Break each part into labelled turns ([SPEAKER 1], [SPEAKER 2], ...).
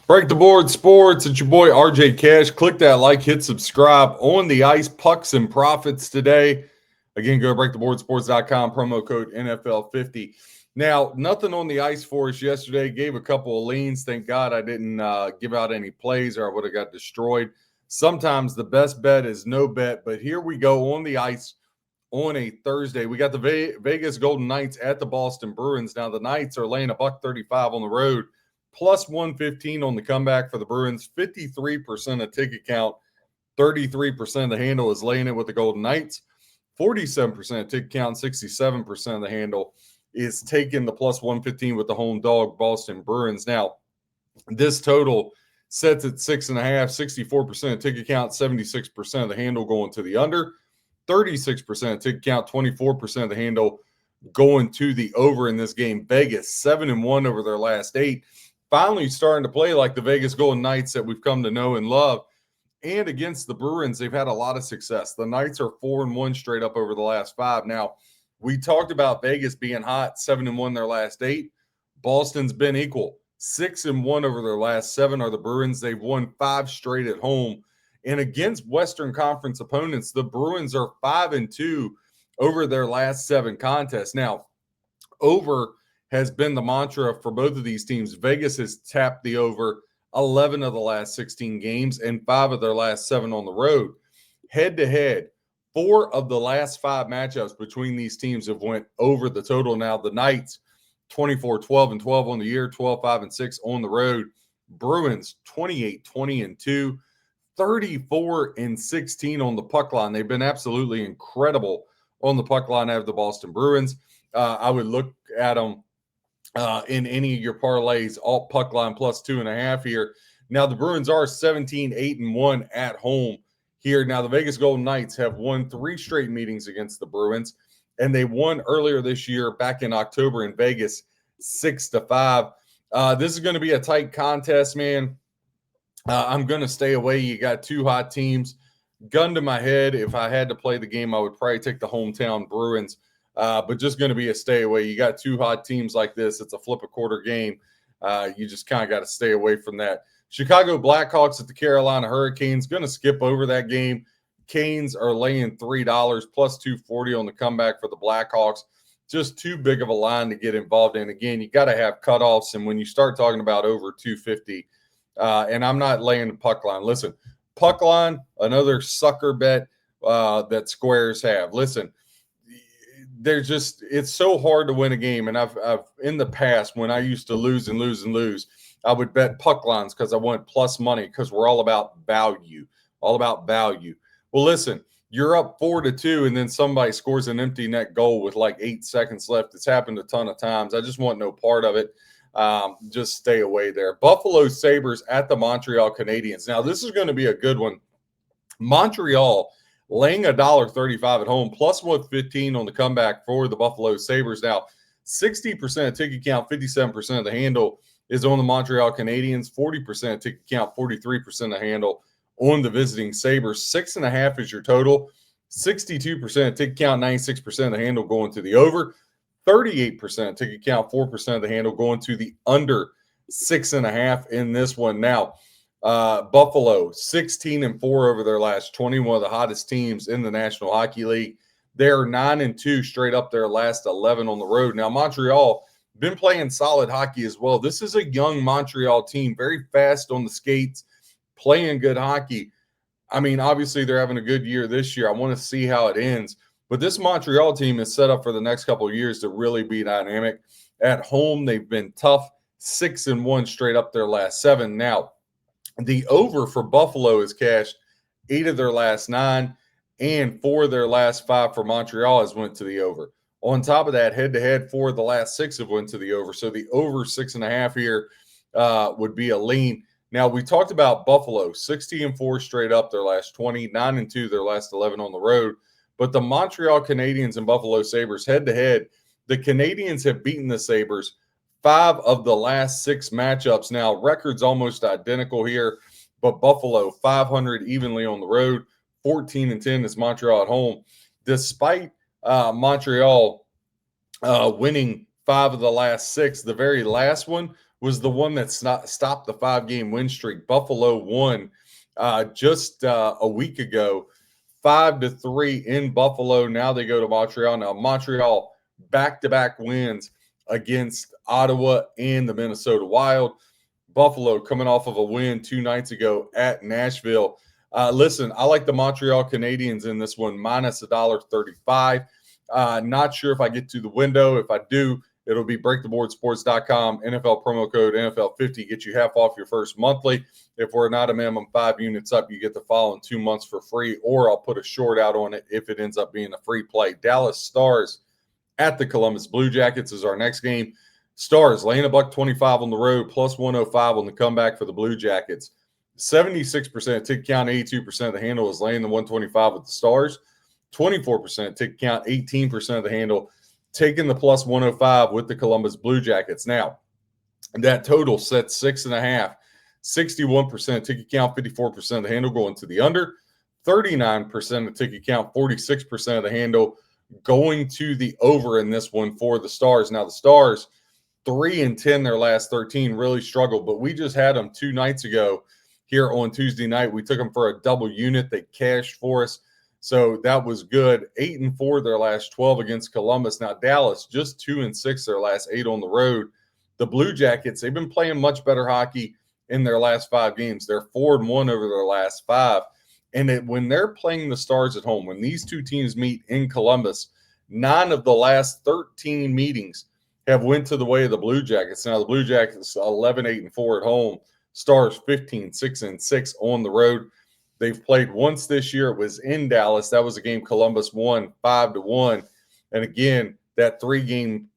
[SPEAKER 1] Break the Board Sports. It's your boy RJ Cash. Click that like, hit subscribe. On the ice, pucks and profits today. Again, go to breaktheboardsports.com, promo code NFL50. Now, nothing on the ice for us yesterday. Gave a couple of leans. Thank God I didn't give out any plays or I would have got destroyed. Sometimes the best bet is no bet, but here we go on the ice on a Thursday. We got the Vegas Golden Knights at the Boston Bruins. Now, the Knights are laying $1.35 on the road. Plus 115 on the comeback for the Bruins, 53% of ticket count, 33% of the handle is laying it with the Golden Knights, 47% of ticket count, 67% of the handle is taking the plus 115 with the home dog Boston Bruins. Now, this total sets at 6.5, 64% of ticket count, 76% of the handle going to the under, 36% of ticket count, 24% of the handle going to the over in this game. Vegas 7-1 over their last 8. Finally starting to play like the Vegas Golden Knights that we've come to know and love. And against the Bruins, they've had a lot of success. The Knights are 4-1 straight up over the last 5. Now, we talked about Vegas being hot, 7-1 their last 8. Boston's been equal, 6-1 over their last 7 are the Bruins. They've won 5 straight at home. And against Western Conference opponents, the Bruins are 5-2 over their last 7 contests. Now, over has been the mantra for both of these teams. Vegas has tapped the over 11 of the last 16 games and 5 of their last 7 on the road. Head-to-head, 4 of the last 5 matchups between these teams have went over the total. Now, the Knights, 24-12-12 on the year, 12-5-6 on the road. Bruins, 28-20-2, 34-16 on the puck line. They've been absolutely incredible on the puck line out of the Boston Bruins. I would look at them in any of your parlays, all puck line plus 2.5 here. Now, the Bruins are 17-8-1 at home here. Now, the Vegas Golden Knights have won 3 straight meetings against the Bruins, and they won earlier this year back in October in Vegas 6-5. This is going to be a tight contest, man. I'm going to stay away. You got 2 hot teams. Gun to my head, if I had to play the game, I would probably take the hometown Bruins. But just going to be a stay away. You got 2 hot teams like this. It's a flip a quarter game. You just kind of got to stay away from that. Chicago Blackhawks at the Carolina Hurricanes. Going to skip over that game. Canes are laying $3 plus 240 on the comeback for the Blackhawks. Just too big of a line to get involved in. Again, you got to have cutoffs. And when you start talking about over 250, and I'm not laying the puck line. Listen, puck line, another sucker bet that squares have. Listen, it's so hard to win a game. And I've in the past, when I used to lose, I would bet puck lines because I want plus money because we're all about value. Well, listen, you're up 4-2 and then somebody scores an empty net goal with like 8 seconds left. It's happened a ton of times. I just want no part of it. Just stay away there. Buffalo Sabres at the Montreal Canadiens. Now, this is going to be a good one. Montreal laying $1.35 at home, plus 115 on the comeback for the Buffalo Sabres. Now, 60% of ticket count, 57% of the handle is on the Montreal Canadiens, 40% of ticket count, 43% of the handle on the visiting Sabres. 6.5 is your total, 62% of ticket count, 96% of the handle going to the over, 38% ticket count, 4% of the handle going to the under 6.5 in this one. Now, Buffalo 16-4 over their last 20, one of the hottest teams in the National Hockey League. They're 9-2 straight up their last 11 on the road. Now, Montreal been playing solid hockey as well. This is a young Montreal team, very fast on the skates, playing good hockey. I mean, obviously they're having a good year this year. I want to see how it ends. But this Montreal team is set up for the next couple of years to really be dynamic. At home, they've been tough, 6-1 straight up their last 7. Now, the over for Buffalo is cashed 8 of their last 9, and 4 of their last 5 for Montreal has went to the over. On top of that, head-to-head, 4 of the last 6 have went to the over. So the over 6.5 here would be a lean. Now, we talked about Buffalo, 60-4 straight up their last 20, 9-2 their last 11 on the road. But the Montreal Canadiens and Buffalo Sabres head-to-head, the Canadiens have beaten the Sabres 5 of the last 6 matchups. Now, records almost identical here, but Buffalo 500 evenly on the road, 14-10 is Montreal at home. Despite Montreal winning 5 of the last 6, the very last one was the one that stopped the 5-game win streak. Buffalo won just a week ago, 5-3 in Buffalo. Now they go to Montreal. Now Montreal back-to-back wins against Ottawa and the Minnesota Wild. Buffalo coming off of a win 2 nights ago at Nashville. Listen, I like the Montreal Canadiens in this one, minus $1.35. Not sure if I get to the window. If I do, it'll be breaktheboardsports.com, NFL promo code NFL50, get you half off your first monthly. If we're not a minimum 5 units up, you get the following 2 months for free, or I'll put a short out on it if it ends up being a free play. Dallas Stars at the Columbus Blue Jackets is our next game. Stars laying $1.25 on the road, plus 105 on the comeback for the Blue Jackets. 76% tick count, 82% of the handle is laying the 125 with the Stars. 24% tick count, 18% of the handle taking the plus 105 with the Columbus Blue Jackets. Now, that total sets 6.5. 61% ticket count, 54% of the handle going to the under. 39% of ticket count, 46% of the handle going to the over in this one for the Stars. Now, the Stars, 3-10 their last 13, really struggled, but we just had them 2 nights ago here on Tuesday night. We took them for a double unit. They cashed for us, so that was good. 8-4 their last 12 against Columbus. Now, Dallas, just 2-6 their last 8 on the road. The Blue Jackets, they've been playing much better hockey in their last 5 games. They're 4-1 over their last 5. And when they're playing the Stars at home, when these two teams meet in Columbus, 9 of the last 13 meetings have went to the way of the Blue Jackets. Now, the Blue Jackets 11-8-4 at home. Stars 15-6-6 on the road. They've played once this year. It was in Dallas. That was a game Columbus won 5-1. And again, that 3-game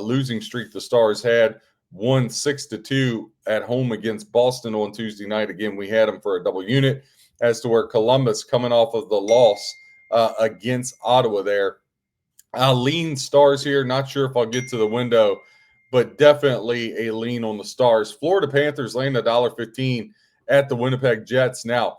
[SPEAKER 1] losing streak the Stars had, won 6-2 at home against Boston on Tuesday night. Again, we had them for a double unit, as to where Columbus coming off of the loss against Ottawa there. I'll lean Stars here. Not sure if I'll get to the window, but definitely a lean on the Stars. Florida Panthers laying $1.15 at the Winnipeg Jets. Now,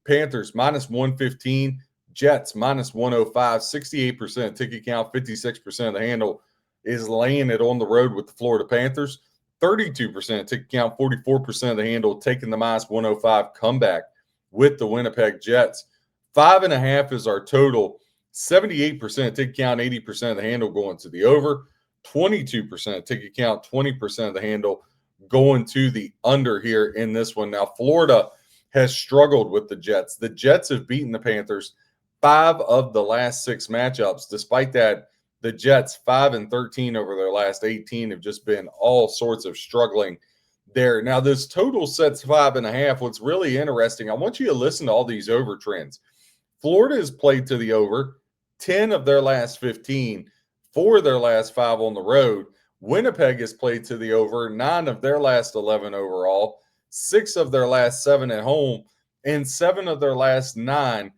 [SPEAKER 1] Panthers minus 115, Jets minus 105, 68% ticket count, 56% of the handle is laying it on the road with the Florida Panthers. 32% ticket count, 44% of the handle taking the minus 105 comeback with the Winnipeg Jets. 5.5 is our total. 78% ticket count, 80% of the handle going to the over. 22% ticket count, 20% of the handle going to the under here in this one. Now, Florida has struggled with the Jets. The Jets have beaten the Panthers 5 of the last 6 matchups. Despite that, the Jets 5-13 over their last 18 have just been all sorts of struggling there. Now, this total sets 5.5. What's really interesting, I want you to listen to all these over trends. Florida has played to the over 10 of their last 15, 4 of their last 5 on the road. Winnipeg has played to the over 9 of their last 11 overall, 6 of their last 7 at home, and 7 of their last 9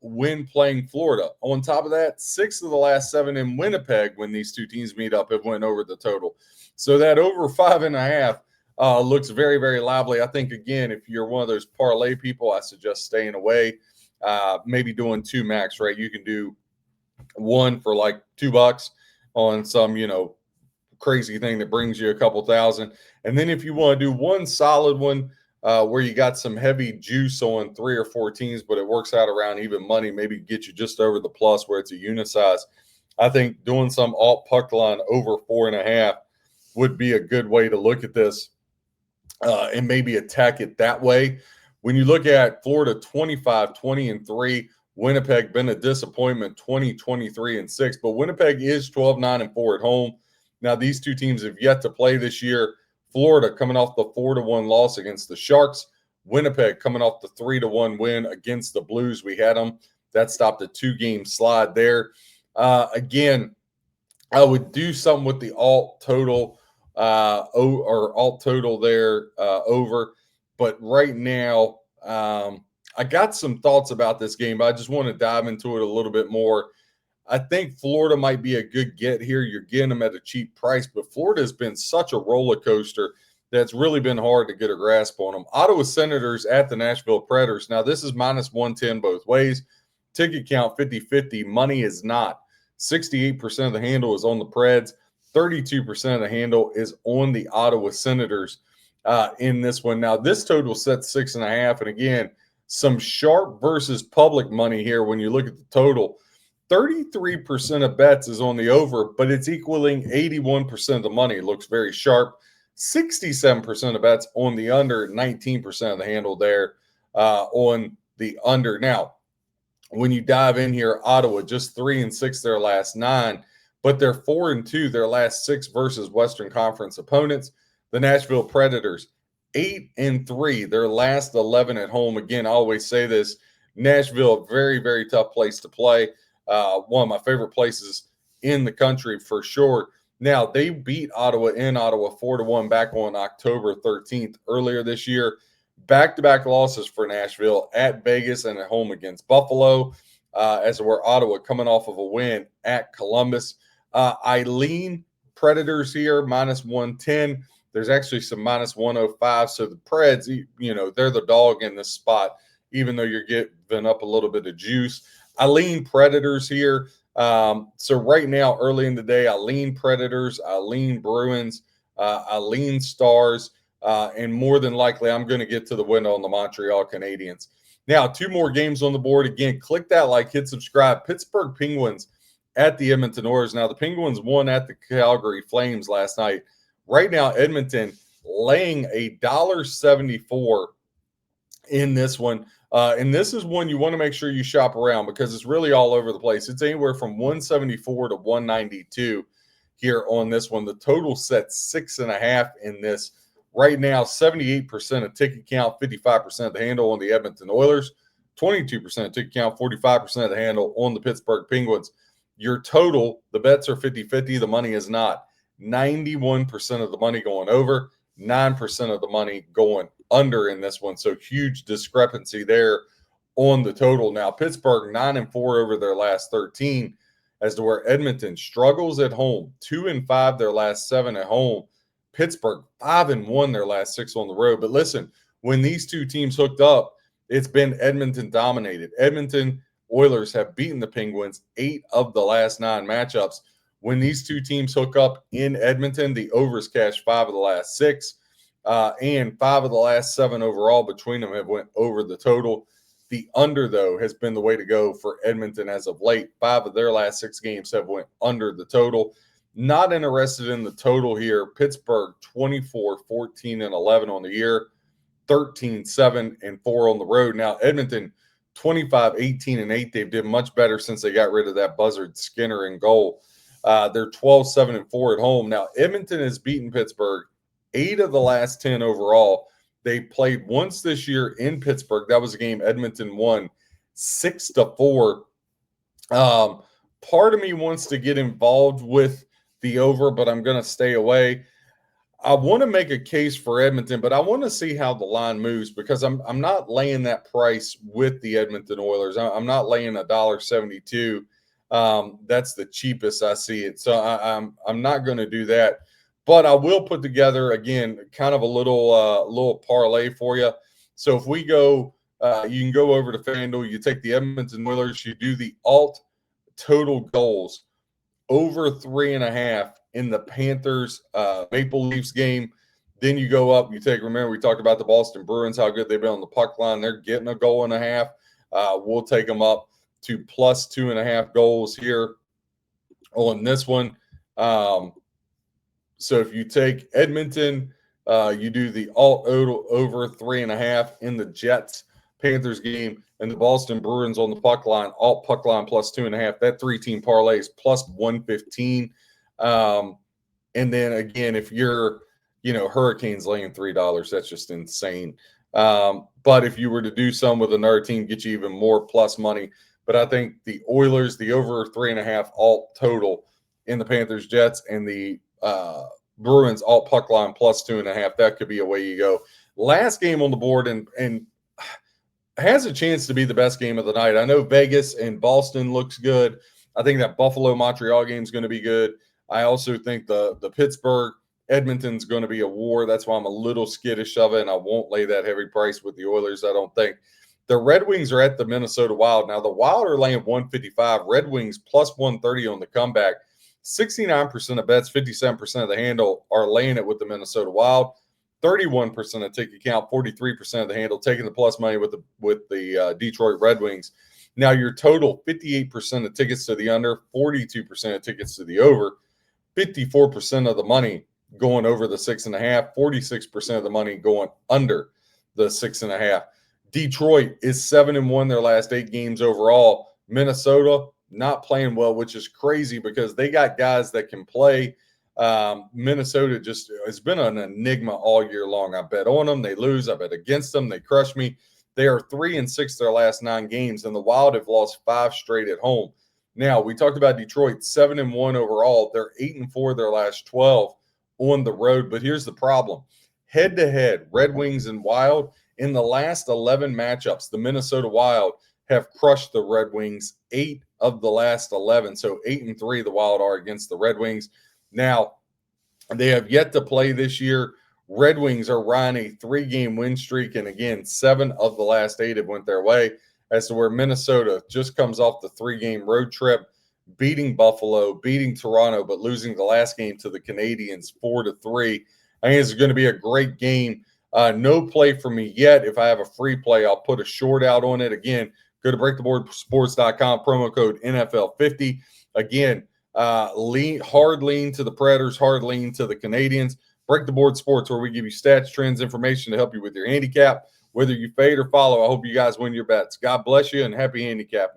[SPEAKER 1] when playing Florida. On top of that, 6 of the last 7 in Winnipeg when these two teams meet up have went over the total. So that over 5.5 looks very, very lively. I think, again, if you're one of those parlay people, I suggest staying away. Maybe doing 2 max, right? You can do 1 for like $2 on some, crazy thing that brings you a couple thousand. And then if you want to do 1 solid one where you got some heavy juice on 3 or 4 teams, but it works out around even money, maybe get you just over the plus where it's a unit size. I think doing some alt puck line over 4.5 would be a good way to look at this and maybe attack it that way. When you look at Florida 25-20-3, Winnipeg been a disappointment 20-23-6, but Winnipeg is 12-9-4 at home. Now, these two teams have yet to play this year. Florida coming off the 4-1 loss against the Sharks. Winnipeg coming off the 3-1 win against the Blues. We had them. That stopped a 2-game slide there. Again, I would do something with the alt total or alt total there over. But right now, I got some thoughts about this game, but I just want to dive into it a little bit more. I think Florida might be a good get here. You're getting them at a cheap price, but Florida has been such a roller coaster that's really been hard to get a grasp on them. Ottawa Senators at the Nashville Predators. Now, this is minus 110 both ways. Ticket count 50-50. Money is not. 68% of the handle is on the Preds. 32% of the handle is on the Ottawa Senators in this one. Now, this total sets 6.5. And again, some sharp versus public money here when you look at the total. 33% of bets is on the over, but it's equaling 81% of the money. It looks very sharp. 67% of bets on the under, 19% of the handle there on the under. Now, when you dive in here, Ottawa just 3-6 their last 9, but they're 4-2 their last 6 versus Western Conference opponents. The Nashville Predators 8-3 their last 11 at home. Again, I always say this: Nashville, a very, very tough place to play. One of my favorite places in the country for sure. Now, they beat Ottawa in Ottawa 4-1 back on October 13th earlier this year. Back-to-back losses for Nashville at Vegas and at home against Buffalo, as were Ottawa coming off of a win at Columbus. I lean Predators here, -110. There's actually some -105. So the Preds, they're the dog in this spot, even though you're giving up a little bit of juice. I lean Predators here. So right now, early in the day, I lean Predators, I lean Bruins, I lean Stars, and more than likely, I'm going to get to the window on the Montreal Canadiens. Now, 2 more games on the board. Again, click that like, hit subscribe. Pittsburgh Penguins at the Edmonton Oilers. Now, the Penguins won at the Calgary Flames last night. Right now, Edmonton laying $1.74 in this one. And this is one you want to make sure you shop around because it's really all over the place. It's anywhere from 174 to 192 here on this one. The total sets 6.5 in this. Right now, 78% of ticket count, 55% of the handle on the Edmonton Oilers, 22% of ticket count, 45% of the handle on the Pittsburgh Penguins. Your total, the bets are 50-50. The money is not. 91% of the money going over, 9% of the money going under in this one. So huge discrepancy there on the total. Now, Pittsburgh 9-4 over their last 13, as to where Edmonton struggles at home, 2-5 their last 7 at home. Pittsburgh 5-1 their last 6 on the road. But listen, when these two teams hooked up, it's been Edmonton dominated. Edmonton Oilers have beaten the Penguins 8 of the last 9 matchups. When these two teams hook up in Edmonton, the overs cash 5 of the last 6, and 5 of the last 7 overall between them have went over the total. The under, though, has been the way to go for Edmonton as of late. 5 of their last 6 games have went under the total. Not interested in the total here. Pittsburgh 24-14-11 on the year, 13-7-4 on the road. Now, Edmonton 25-18-8. They've did much better since they got rid of that buzzard Skinner in goal. They're 12-7-4 at home. Now, Edmonton has beaten Pittsburgh 8 of the last 10 overall. They played once this year in Pittsburgh. That was a game Edmonton won 6-4. Part of me wants to get involved with the over, but I'm going to stay away. I want to make a case for Edmonton, but I want to see how the line moves because I'm not laying that price with the Edmonton Oilers. I'm not laying $1.72. That's the cheapest I see it. So I'm not going to do that. But I will put together, again, kind of a little parlay for you. So if we go, you can go over to FanDuel. You take the Edmonton Oilers. You do the alt total goals over 3.5 in the Panthers Maple Leafs game. Then you go up. Remember, we talked about the Boston Bruins, how good they've been on the puck line. They're getting a goal and a half. We'll take them up to plus 2.5 goals here on this one. So if you take Edmonton, you do the alt over 3.5 in the Jets Panthers game, and the Boston Bruins on the puck line, alt puck line plus 2.5. That 3-team parlay is plus 115. And then again, if you're, Hurricanes laying $3, that's just insane. But if you were to do some with another team, get you even more plus money. But I think the Oilers, the over 3.5 alt total in the Panthers Jets, and the Bruins alt puck line plus 2.5. That could be a way you go. Last game on the board and has a chance to be the best game of the night. I know Vegas and Boston looks good. I think that Buffalo-Montreal game is going to be good. I also think the Pittsburgh Edmonton's going to be a war. That's why I'm a little skittish of it, and I won't lay that heavy price with the Oilers, I don't think. The Red Wings are at the Minnesota Wild. Now, the Wild are laying 155. Red Wings plus 130 on the comeback. 69% of bets, 57% of the handle are laying it with the Minnesota Wild. 31% of ticket count, 43% of the handle taking the plus money with the Detroit Red Wings. Now your total, 58% of tickets to the under, 42% of tickets to the over, 54% of the money going over the 6.5, 46% of the money going under the 6.5. Detroit is 7-1 their last 8 games overall. Minnesota not playing well, which is crazy because they got guys that can play. Minnesota just has been an enigma all year long. I bet on them, they lose. I bet against them, they crush me. They are 3-6 their last 9 games, and the Wild have lost 5 straight at home. Now, we talked about Detroit, 7-1 overall. They're 8-4 their last 12 on the road. But here's the problem. Head-to-head, Red Wings and Wild, in the last 11 matchups, the Minnesota Wild have crushed the Red Wings 8 of the last 11. So 8-3 the Wild are against the Red Wings. Now, they have yet to play this year. Red Wings are riding a 3-game win streak, and again, 7 of the last 8 have went their way, as to where Minnesota just comes off the 3-game road trip, beating Buffalo, beating Toronto, but losing the last game to the Canadiens 4-3. I think it's going to be a great game. No play for me yet. If I have a free play, I'll put a short out on it. Again, go to breaktheboardsports.com, promo code NFL50. Again, hard lean to the Predators, hard lean to the Canadiens. Break the Board Sports, where we give you stats, trends, information to help you with your handicap, whether you fade or follow. I hope you guys win your bets. God bless you and happy handicapping.